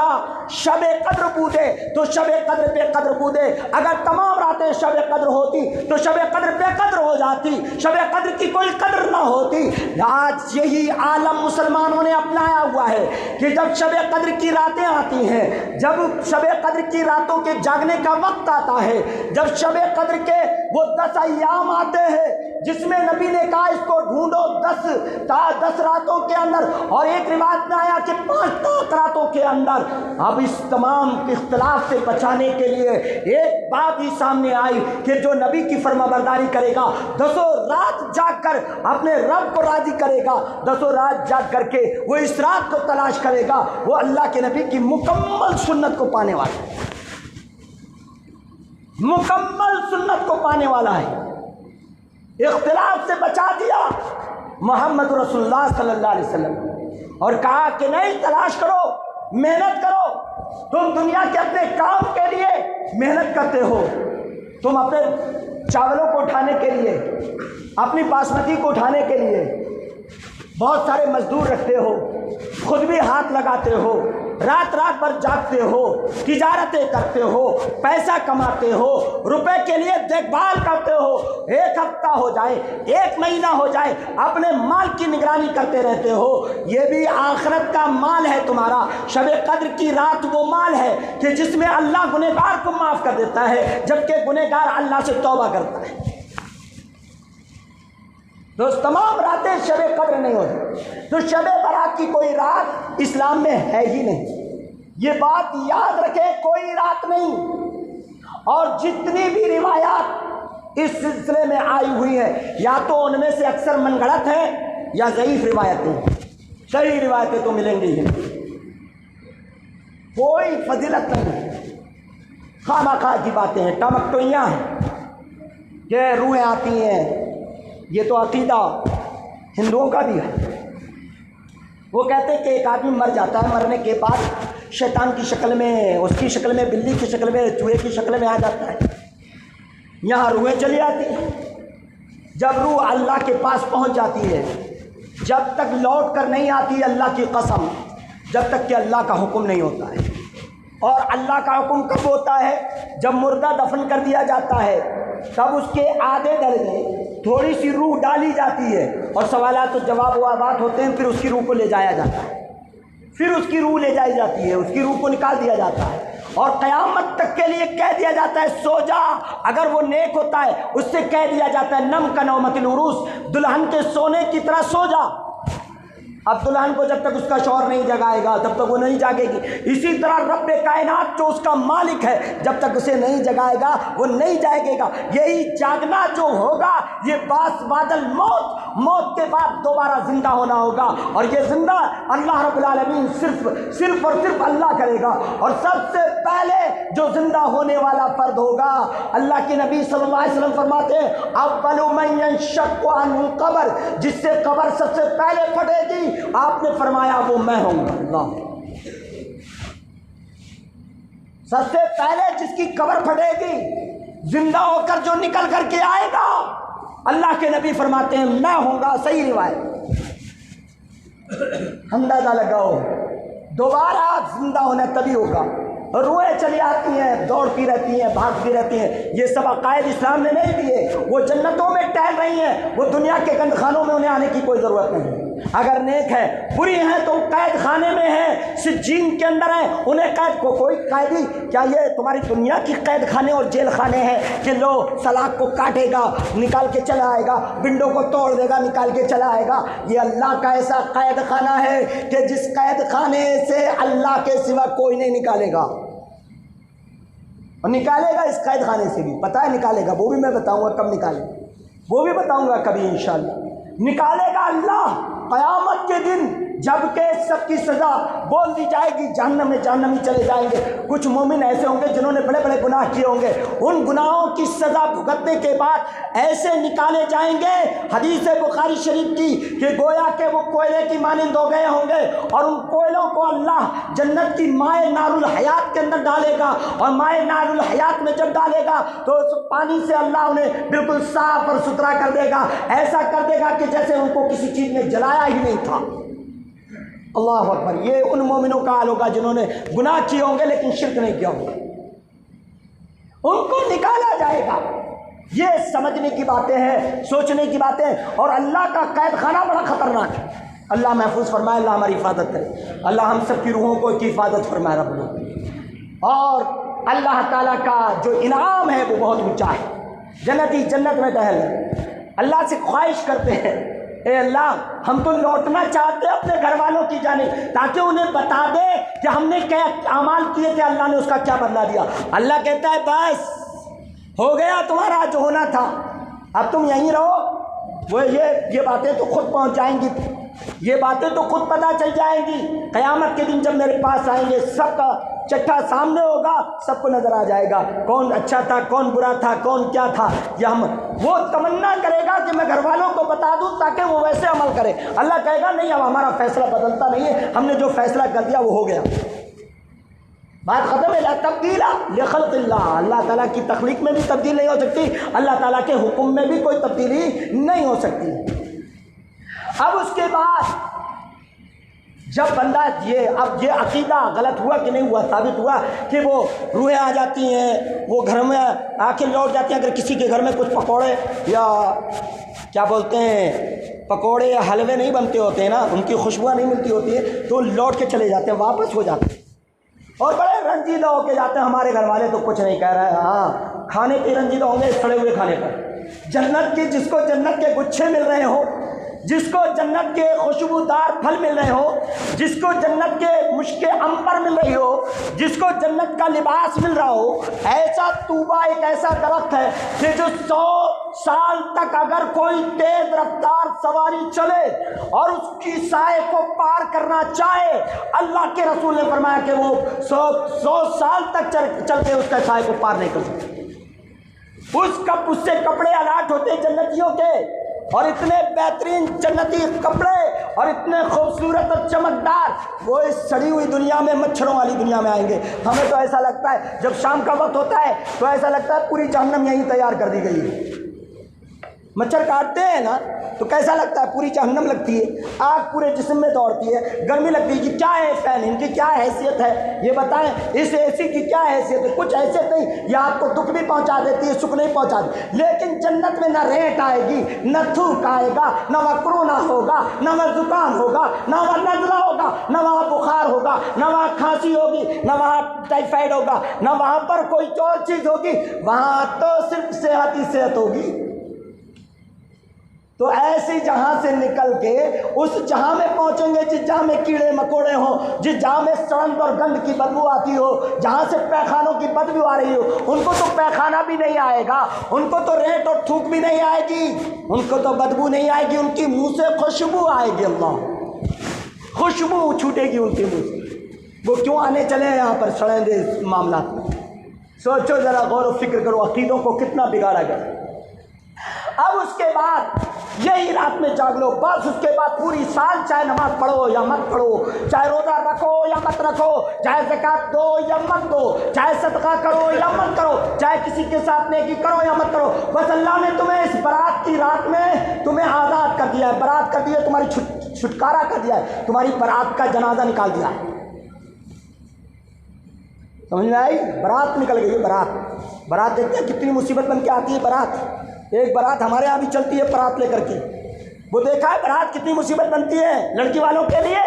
شب قدر بودے تو شب قدر بے قدر بودے، اگر تمام راتیں شب قدر ہوتی تو شب قدر بے قدر ہو جاتی، شب قدر کی کوئی قدر نہ ہوتی۔ آج یہی عالم مسلمانوں نے اپنایا ہوا ہے کہ جب شب قدر کی راتیں آتی ہیں، جب شب قدر کی راتوں کے جاگنے کا وقت آتا ہے، جب شب قدر کے وہ 10 ایام آتے ہیں جس میں نبی نے کہا اس کو ڈھونڈو 10 راتوں کے اندر، اور ایک روایت میں آیا کہ 5 راتوں کے اندر۔ اب اس تمام اختلاف سے بچانے کے لیے ایک بات ہی سامنے آئی کہ جو نبی کی فرما برداری کرے گا، 10 رات جاگ کر اپنے رب کو راضی کرے گا، 10 رات جاگ کر کے وہ اس رات کو تلاش کرے گا، وہ اللہ کے نبی کی مکمل سنت کو پانے والا ہے، مکمل سنت کو پانے والا ہے۔ اختلاف سے بچا دیا محمد رسول اللہ صلی اللہ علیہ وسلم، اور کہا کہ نہیں، تلاش کرو، محنت کرو، تم دنیا کے اپنے کام کے لیے محنت کرتے ہو، تم اپنے چاولوں کو اٹھانے کے لیے، اپنی باسمتی کو اٹھانے کے لیے بہت سارے مزدور رکھتے ہو، خود بھی ہاتھ لگاتے ہو، رات رات بھر جاگتے ہو، تجارتیں کرتے ہو، پیسہ کماتے ہو، روپے کے لیے دیکھ بھال کرتے ہو، 1 ہفتہ ہو جائے، 1 مہینہ ہو جائے، اپنے مال کی نگرانی کرتے رہتے ہو۔ یہ بھی آخرت کا مال ہے تمہارا۔ شب قدر کی رات وہ مال ہے کہ جس میں اللہ گنہگار کو معاف کر دیتا ہے، جبکہ گنہگار اللہ سے توبہ کرتا ہے۔ تو تمام راتیں شب قدر نہیں ہوتی، تو شب برات کی کوئی رات اسلام میں ہے ہی نہیں، یہ بات یاد رکھیں، کوئی رات نہیں۔ اور جتنی بھی روایات اس سلسلے میں آئی ہوئی ہیں، یا تو ان میں سے اکثر من گھڑت ہیں یا ضعیف روایتیں، صحیح روایتیں تو ملیں گی ہی نہیں، کوئی فضیلت نہیں، خواہ خواہ کی باتیں ہیں، ٹمکٹوئیاں ہیں کہ روحیں آتی ہیں۔ یہ تو عقیدہ ہندوؤں کا بھی ہے، وہ کہتے ہیں کہ ایک آدمی مر جاتا ہے، مرنے کے بعد شیطان کی شکل میں، اس کی شکل میں، بلی کی شکل میں، چوہے کی شکل میں آ جاتا ہے، یہاں روحیں چلی آتی ہیں۔ جب روح اللہ کے پاس پہنچ جاتی ہے جب تک لوٹ کر نہیں آتی اللہ کی قسم، جب تک کہ اللہ کا حکم نہیں ہوتا ہے۔ اور اللہ کا حکم کب ہوتا ہے؟ جب مردہ دفن کر دیا جاتا ہے، تب اس کے آدھے درجے تھوڑی سی روح ڈالی جاتی ہے اور سوالات و جواب و بات ہوتے ہیں، پھر اس کی روح کو لے جایا جاتا ہے، پھر اس کی روح لے جائی جاتی ہے، اس کی روح کو نکال دیا جاتا ہے اور قیامت تک کے لیے کہہ دیا جاتا ہے سو جا۔ اگر وہ نیک ہوتا ہے اس سے کہہ دیا جاتا ہے نم کا نومت العروس، دلہن کے سونے کی طرح سو جا۔ اب دلہن کو جب تک اس کا شوہر نہیں جگائے گا تب تک وہ نہیں جاگے گی۔ اسی طرح رب کائنات جو اس کا مالک ہے جب تک اسے نہیں جگائے گا وہ نہیں جاگے گا۔ یہی جاگنا جو ہوگا یہ باس بادل موت کے بعد دوبارہ زندہ ہونا ہوگا، اور یہ زندہ اللہ رب العالمین صرف اور صرف اللہ کرے گا۔ اور سب سے پہلے جو زندہ ہونے والا فرد ہوگا، اللہ کے نبی صلی اللہ علیہ وسلم فرماتے ہیں اول من ينشق عنه القبر، جس سے قبر سب سے پہلے پھٹے گی، آپ نے فرمایا وہ میں ہوں گا۔ اللہ، سب سے پہلے جس کی قبر پھٹے گی، زندہ ہو کر جو نکل کر کے آئے گا، اللہ کے نبی فرماتے ہیں میں ہوں گا۔ صحیح روایت، اندازہ لگاؤ دوبارہ زندہ ہونا تبھی ہوگا۔ روحیں چلی آتی ہیں، دوڑتی رہتی ہیں، بھاگتی رہتی ہیں، یہ سب عقائد اسلام نے نہیں دیے۔ وہ جنتوں میں ٹہل رہی ہیں، وہ دنیا کے گند خانوں میں انہیں آنے کی کوئی ضرورت نہیں۔ اگر نیک ہے، بری ہیں تو قید خانے میں ہیں، سجین کے اندر ہیں، انہیں قید کو کوئی قیدی، کیا یہ تمہاری دنیا کی قید خانے اور جیل خانے ہیں کہ لو سلاخ کو کاٹے گا نکال کے چلا آئے گا، ونڈو کو توڑ دے گا نکال کے چلا آئے گا؟ یہ اللہ کا ایسا قید خانہ ہے کہ جس قید خانے سے اللہ کے سوا کوئی نہیں نکالے گا، اور نکالے گا اس قید خانے سے بھی، پتہ ہے نکالے گا، وہ بھی میں بتاؤں گا کب نکالے، وہ بھی بتاؤں گا کبھی انشاءاللہ۔ نکالے گا اللہ قیامت کے دن، جب کہ سب کی سزا بول دی جائے گی، جہنم میں جہنمی چلے جائیں گے۔ کچھ مومن ایسے ہوں گے جنہوں نے بڑے بڑے گناہ کیے ہوں گے، ان گناہوں کی سزا بھگتنے کے بعد ایسے نکالے جائیں گے، حدیث بخاری شریف کی، کہ گویا کہ وہ کوئلے کی مانند ہو گئے ہوں گے، اور ان کوئلوں کو اللہ جنت کی مائع نار الحیات کے اندر ڈالے گا، اور مائع نار الحیات میں جب ڈالے گا تو اس پانی سے اللہ انہیں بالکل صاف اور ستھرا کر دے گا، ایسا کر دے گا کہ جیسے ان کو کسی چیز نے جلایا ہی نہیں تھا۔ اللہ اکبر۔ یہ ان مومنوں کا حال ہوگا جنہوں نے گناہ کیے ہوں گے لیکن شرک نہیں کیا ہوگا، ان کو نکالا جائے گا۔ یہ سمجھنے کی باتیں ہیں، سوچنے کی باتیں، اور اللہ کا قید خانہ بڑا خطرناک ہے۔ اللہ محفوظ فرمائے، اللہ ہماری حفاظت کرے، اللہ ہم سب کی روحوں کو کی حفاظت فرمائے رب اللہ۔ اور اللہ تعالیٰ کا جو انعام ہے وہ بہت اونچا ہے، جنتی جنت میں ٹہل اللہ سے خواہش کرتے ہیں اے اللہ ہم تو لوٹنا چاہتے ہیں اپنے گھر والوں کی جانب، تاکہ انہیں بتا دے کہ ہم نے کیا اعمال کیے تھے، اللہ نے اس کا کیا بدلہ دیا۔ اللہ کہتا ہے بس ہو گیا تمہارا جو ہونا تھا، اب تم یہیں رہو۔ وہ یہ باتیں تو خود پہنچ جائیں گی، یہ باتیں تو خود پتہ چل جائیں گی۔ قیامت کے دن جب میرے پاس آئیں گے، سب کا چٹھا سامنے ہوگا، سب کو نظر آ جائے گا کون اچھا تھا، کون برا تھا، کون کیا تھا۔ وہ تمنا کرے گا کہ میں گھر والوں کو بتا دوں تاکہ وہ ویسے عمل کرے۔ اللہ کہے گا نہیں، اب ہمارا فیصلہ بدلتا نہیں ہے، ہم نے جو فیصلہ کر دیا وہ ہو گیا، بات ختم ہے۔ لا تبدیل لخلق اللہ، اللہ تعالیٰ کی تخلیق میں بھی تبدیل نہیں ہو سکتی، اللہ تعالیٰ کے حکم میں بھی کوئی تبدیلی نہیں ہو سکتی۔ اب اس کے بعد جب بندہ اب یہ عقیدہ غلط ہوا کہ نہیں ہوا، ثابت ہوا کہ وہ روحیں آ جاتی ہیں، وہ گھر میں آ کے لوٹ جاتی ہیں۔ اگر کسی کے گھر میں کچھ پکوڑے یا کیا بولتے ہیں پکوڑے یا حلوے نہیں بنتے ہوتے ہیں نا، ان کی خوشبو نہیں ملتی ہوتی ہے، تو لوٹ کے چلے جاتے ہیں، واپس ہو جاتے ہیں، اور بڑے رنجیدہ ہو کے جاتے ہیں۔ ہمارے گھر والے تو کچھ نہیں کہہ رہے، ہاں کھانے کے رنجیدہ ہوں گے، سڑے ہوئے کھانے پر۔ جنت کی جس کو جنت کے گچھے مل رہے ہوں، جس کو جنت کے خوشبودار پھل مل رہے ہو، جس کو جنت کے مشک عنبر مل رہی ہو، جس کو جنت کا لباس مل رہا ہو، ایسا طوبہ ایک ایسا درخت ہے کہ جو 100 سال تک اگر کوئی تیز رفتار سواری چلے اور اس کی سائے کو پار کرنا چاہے، اللہ کے رسول نے فرمایا کہ وہ 100 سال تک چل کے اس کے سائے کو پار نہیں کر سکتے۔ اس سے کپڑے الاٹ ہوتے جنتیوں کے، اور اتنے بہترین جنتی کپڑے اور اتنے خوبصورت اور چمکدار، وہ اس سڑی ہوئی دنیا میں مچھروں والی دنیا میں آئیں گے۔ ہمیں تو ایسا لگتا ہے جب شام کا وقت ہوتا ہے تو ایسا لگتا ہے پوری جہنم یہیں تیار کر دی گئی ہے، مچھر کاٹتے ہیں نا تو کیسا لگتا ہے؟ پوری جہنم لگتی ہے، آگ پورے جسم میں دوڑتی ہے، گرمی لگتی ہے کہ کیا ہے فین، ان کی کیا حیثیت ہے یہ بتائیں، اس اے سی کی کیا حیثیت ہے؟ کچھ حیثیت نہیں، یہ آپ کو دکھ بھی پہنچا دیتی ہے، سکھ نہیں پہنچاتی۔ لیکن جنت میں نہ ریٹ آئے گی، نہ تھوک آئے گا، نہ وہاں کورونا ہوگا، نہ وہاں زکام ہوگا، نہ وہاں نزلہ ہوگا، نہ وہاں بخار ہوگا، نہ وہاں کھانسی ہوگی، نہ وہاں ٹائیفائڈ ہوگا، نہ وہاں پر کوئی اور چیز ہوگی، وہاں تو صرف صحت ہی صحت ہوگی۔ تو ایسی جہاں سے نکل کے اس جہاں میں پہنچیں گے جس جہاں میں کیڑے مکوڑے ہوں، جس جہاں میں سڑند اور گند کی بدبو آتی ہو، جہاں سے پیخانوں کی بدبو آ رہی ہو، ان کو تو پیخانہ بھی نہیں آئے گا، ان کو تو ریٹ اور تھوک بھی نہیں آئے گی، ان کو تو بدبو نہیں آئے گی، ان کی منہ سے خوشبو آئے گی، اللہ خوشبو چھوٹے گی ان کے منہ سے۔ وہ کیوں آنے چلے ہیں یہاں پر سڑیں گے اس معاملات میں؟ سوچو ذرا، غور و فکر کرو، عقیدوں کو کتنا بگاڑا گیا۔ اب اس کے بعد یہی رات میں جاگ لو، بس اس کے بعد پوری سال چاہے نماز پڑھو یا مت پڑھو، چاہے روزہ رکھو یا مت رکھو، چاہے زکوٰۃ دو یا مت دو، چاہے صدقہ کرو یا مت کرو، چاہے کسی کے ساتھ نیکی کرو یا مت کرو، بس اللہ نے تمہیں اس برات کی رات میں تمہیں آزاد کر دیا ہے، برات کر دی ہے، تمہاری چھٹکارا کر دیا ہے، تمہاری برات کا جنازہ نکال دیا ہے۔ سمجھ میں آئی؟ برات نکل گئی ہے، برات دیکھتے ہیں کتنی مصیبت بن کے آتی ہے برات۔ ایک برات ہمارے یہاں بھی چلتی ہے برات لے کر کے، وہ دیکھا ہے برات کتنی مصیبت بنتی ہے لڑکی والوں کے لیے۔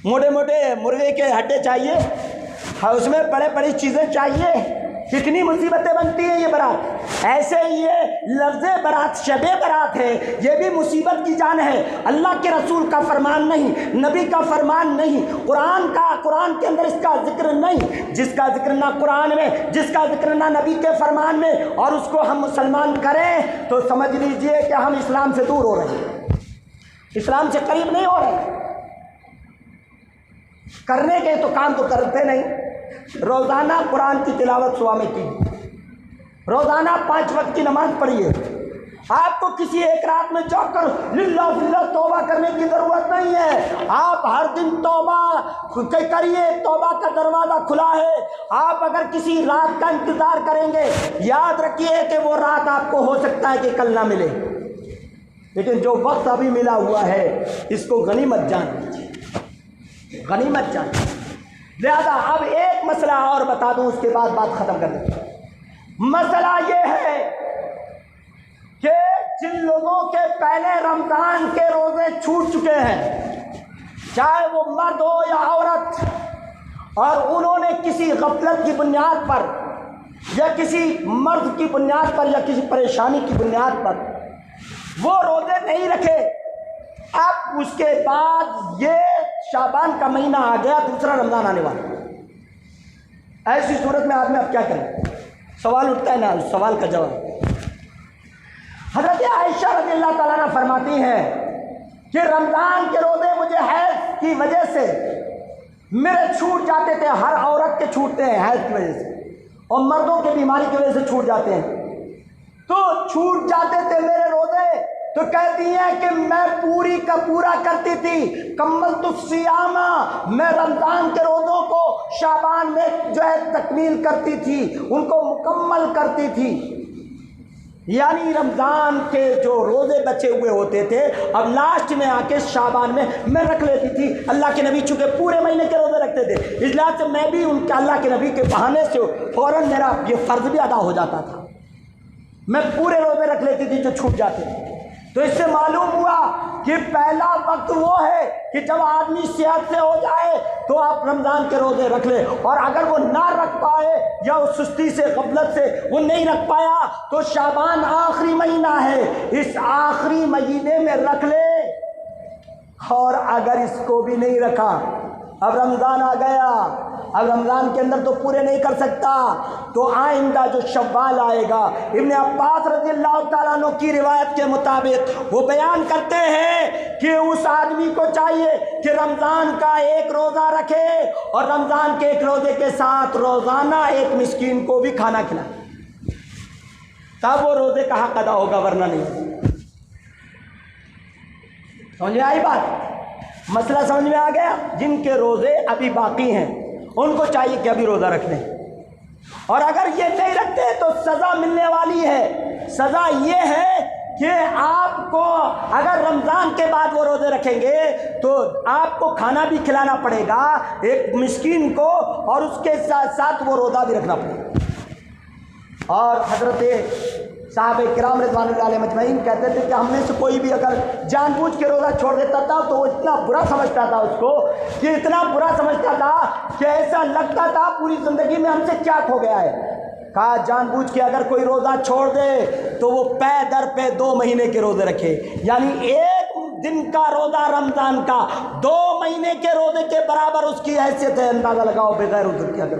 موٹے موٹے مرغے کے ہڈے چاہیے، اس میں بڑے بڑی چیزیں چاہیے، کتنی مصیبتیں بنتی ہیں یہ برات۔ ایسے ہی یہ لفظ برات، شب برات ہے، یہ بھی مصیبت کی جان ہے۔ اللہ کے رسول کا فرمان نہیں، نبی کا فرمان نہیں، قرآن کے اندر اس کا ذکر نہیں، جس کا ذکر نہ قرآن میں، جس کا ذکر نہ نبی کے فرمان میں، اور اس کو ہم مسلمان کریں تو سمجھ لیجئے کہ ہم اسلام سے دور ہو رہے ہیں، اسلام سے قریب نہیں ہو رہے۔ کرنے کے تو کام تو کرتے نہیں۔ روزانہ قرآن کی تلاوت صبح میں کیجیے، روزانہ 5 وقت کی نماز پڑھیے۔ آپ کو کسی ایک رات میں جا کر للہ فلہ توبہ کرنے کی ضرورت نہیں ہے، آپ ہر دن توبہ کریے، توبہ کا دروازہ کھلا ہے۔ آپ اگر کسی رات کا انتظار کریں گے، یاد رکھیے کہ وہ رات آپ کو ہو سکتا ہے کہ کل نہ ملے، لیکن جو وقت ابھی ملا ہوا ہے اس کو غنیمت جان لیجیے، غنیمت جان لیجیے۔ لہذا اب ایک مسئلہ اور بتا دوں، اس کے بعد بات ختم کر دیں۔ مسئلہ یہ ہے کہ جن لوگوں کے پہلے رمضان کے روزے چھوٹ چکے ہیں، چاہے وہ مرد ہو یا عورت، اور انہوں نے کسی غفلت کی بنیاد پر یا کسی مرض کی بنیاد پر یا کسی پریشانی کی بنیاد پر وہ روزے نہیں رکھے، اب اس کے بعد یہ شعبان کا مہینہ آ گیا، دوسرا رمضان آنے والا، ایسی صورت میں آدمی اب کیا کرے؟ سوال اٹھتا ہے نا، اس سوال کا جواب حضرت عائشہ رضی اللہ تعالیٰ عنہ فرماتی ہیں کہ رمضان کے روزے مجھے حیض کی وجہ سے میرے چھوٹ جاتے تھے، ہر عورت کے چھوٹتے ہیں حیض کی وجہ سے، اور مردوں کے بیماری کی وجہ سے چھوٹ جاتے ہیں، تو چھوٹ جاتے تھے میرے روزے، تو کہتی ہیں کہ میں پوری کا پورا کرتی تھی، کملت الصیام، میں رمضان کے روزوں کو شعبان میں جو ہے تکمیل کرتی تھی، ان کو مکمل کرتی تھی، یعنی رمضان کے جو روزے بچے ہوئے ہوتے تھے اب لاسٹ میں آ کے شعبان میں رکھ لیتی تھی۔ اللہ کے نبی چونکہ پورے مہینے کے روزے رکھتے تھے، اس لحاظ سے میں بھی ان کے اللہ کے نبی کے بہانے سے فوراً میرا یہ فرض بھی ادا ہو جاتا تھا، میں پورے روزے رکھ لیتی تھی جو چھوٹ جاتے تھے۔ تو اس سے معلوم ہوا کہ پہلا وقت وہ ہے کہ جب آدمی صحت سے ہو جائے تو آپ رمضان کے روزے رکھ لیں، اور اگر وہ نہ رکھ پائے یا اس سستی سے غفلت سے وہ نہیں رکھ پایا تو شعبان آخری مہینہ ہے، اس آخری مہینے میں رکھ لے، اور اگر اس کو بھی نہیں رکھا، اب رمضان آ گیا، اب رمضان کے اندر تو پورے نہیں کر سکتا، تو آئندہ جو شوال آئے گا، ابن عباس رضی اللہ تعالیٰ عنہ کی روایت کے مطابق وہ بیان کرتے ہیں کہ اس آدمی کو چاہیے کہ رمضان کا ایک روزہ رکھے، اور رمضان کے ایک روزے کے ساتھ روزانہ ایک مسکین کو بھی کھانا کھلائے، تب وہ روزے کا حق ادا ہوگا، ورنہ نہیں۔ سمجھ میں آئی بات؟ مسئلہ سمجھ میں آ گیا؟ جن کے روزے ابھی باقی ہیں ان کو چاہیے کہ ابھی روزہ رکھ لیں، اور اگر یہ نہیں رکھتے تو سزا ملنے والی ہے. سزا یہ ہے کہ آپ کو اگر رمضان کے بعد وہ روزے رکھیں گے تو آپ کو کھانا بھی کھلانا پڑے گا ایک مسکین کو، اور اس کے ساتھ ساتھ وہ روزہ بھی رکھنا پڑے گا. اور حضرت صحابہ کرام رضوان اللہ علیہ مجمعین کہتے تھے کہ ہم میں سے کوئی بھی اگر جان بوجھ کے روزہ چھوڑ دیتا تھا تو وہ اتنا برا سمجھتا تھا اس کو، کہ اتنا برا سمجھتا تھا کہ ایسا لگتا تھا پوری زندگی میں ہم سے کیا کھو گیا ہے. کہا جان بوجھ کے اگر کوئی روزہ چھوڑ دے تو وہ پے در پہ 2 مہینے کے روزے رکھے، یعنی ایک دن کا روزہ رمضان کا 2 مہینے کے روزے کے برابر اس کی حیثیت ہے. اندازہ لگاؤ بغیر عذر کے اگر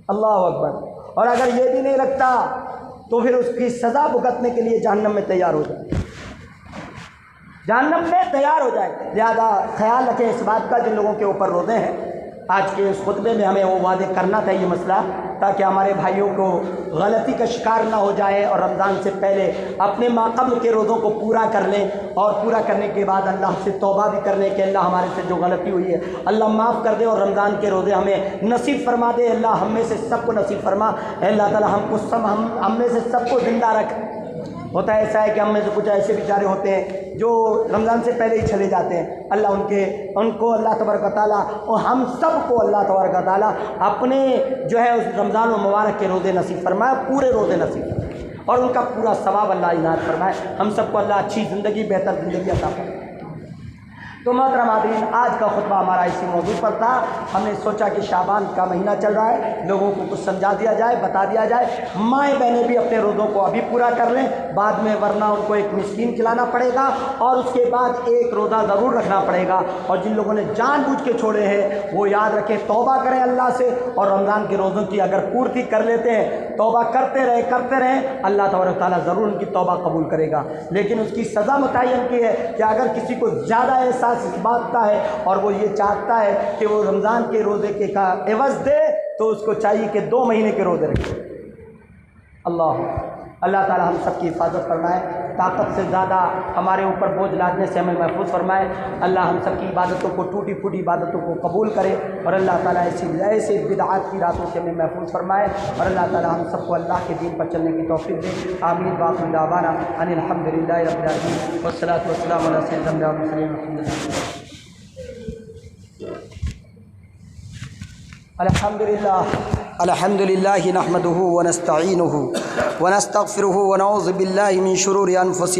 اللہ اکبر. اور اگر یہ بھی نہیں رکھتا تو پھر اس کی سزا بھگتنے کے لیے جہنم میں تیار ہو جائے، جہنم میں تیار ہو جائے. لہذا خیال رکھیں اس بات کا جن لوگوں کے اوپر روزے ہیں. آج کے اس خطبے میں ہمیں وہ واضح کرنا تھا یہ مسئلہ، تاکہ ہمارے بھائیوں کو غلطی کا شکار نہ ہو جائے اور رمضان سے پہلے اپنے ماقبل کے روزوں کو پورا کر لیں، اور پورا کرنے کے بعد اللہ سے توبہ بھی کر لیں کہ اللہ ہمارے سے جو غلطی ہوئی ہے اللہ معاف کر دے، اور رمضان کے روزے ہمیں نصیب فرما دے. اللہ ہم میں سے سب کو نصیب فرما. اے اللہ تعالیٰ ہم میں سے سب کو زندہ رکھ. ہوتا ہے ایسا ہے کہ ہم میں سے کچھ ایسے بیچارے ہوتے ہیں جو رمضان سے پہلے ہی چلے جاتے ہیں. اللہ ان کو اللہ تبارک و تعالیٰ اور ہم سب کو اللہ تبارک و تعالیٰ اپنے جو ہے اس رمضان المبارک کے روزے نصیب فرمائے، پورے روزے نصیب فرمائے، اور ان کا پورا ثواب اللہ عنایت فرمائے. ہم سب کو اللہ اچھی زندگی، بہتر زندگی عطا فرمائے. تو محترم حاضرین، آج کا خطبہ ہمارا اسی موضوع پر تھا. ہم نے سوچا کہ شعبان کا مہینہ چل رہا ہے، لوگوں کو کچھ سمجھا دیا جائے، بتا دیا جائے. مائیں بہنیں بھی اپنے روزوں کو ابھی پورا کر لیں، بعد میں ورنہ ان کو ایک مسکین کھلانا پڑے گا، اور اس کے بعد ایک روزہ ضرور رکھنا پڑے گا. اور جن لوگوں نے جان بوجھ کے چھوڑے ہیں وہ یاد رکھیں، توبہ کریں اللہ سے، اور رمضان کے روزوں کی اگر پورتی کر لیتے ہیں، توبہ کرتے رہیں، اللہ تبارک تعالیٰ ضرور ان کی توبہ قبول کرے گا. لیکن اس کی سزا متعین کی ہے کہ اگر کسی کو زیادہ احساس اس بات کا ہے اور وہ یہ چاہتا ہے کہ وہ رمضان کے روزے کے کا عوض دے، تو اس کو چاہیے کہ 2 مہینے کے روزے رکھے. اللہ تعالی ہم سب کی حفاظت فرمائے، طاقت سے زیادہ ہمارے اوپر بوجھ لادنے سے ہمیں محفوظ فرمائے. اللہ ہم سب کی عبادتوں کو، ٹوٹی پھوٹی عبادتوں کو قبول کرے، اور اللہ تعالیٰ ایسے بدعات کی راتوں سے ہمیں محفوظ فرمائے، اور اللہ تعالیٰ ہم سب کو اللہ کے دین پر چلنے کی توفیق دے. آمین. وآخر دعوانا ان الحمد للہ رب العالمین، والصلاۃ والسلام علی سیدنا محمد. الحمد للہ نحمده ونستعینه ونستغفره ونعوذ باللہ من شرور انفسنا